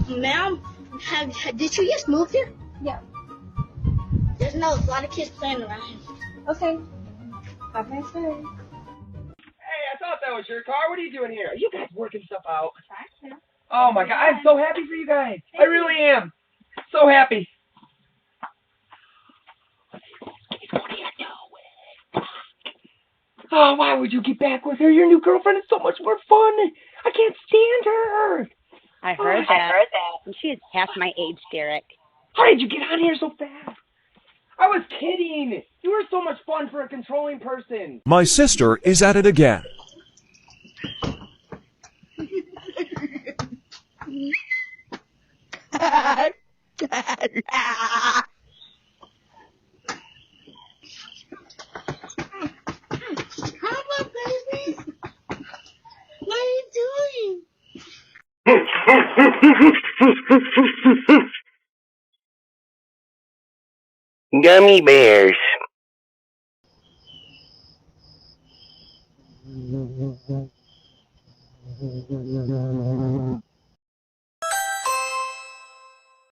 Ma'am, did you just move here? Yeah. There's a lot of kids playing around here. Okay. Have a nice day. Hey, I thought that was your car. What are you doing here? Are you guys working stuff out? Thank you. Oh my God, I'm so happy for you guys. I really am. So happy. Oh, why would you get back with her? Your new girlfriend is so much more fun. I can't stand her. I heard that. And she is half my age, Derek. How did you get on here so fast? I was kidding. You were so much fun for a controlling person. My sister is at it again. Come on, baby. What are you doing? Gummy bears.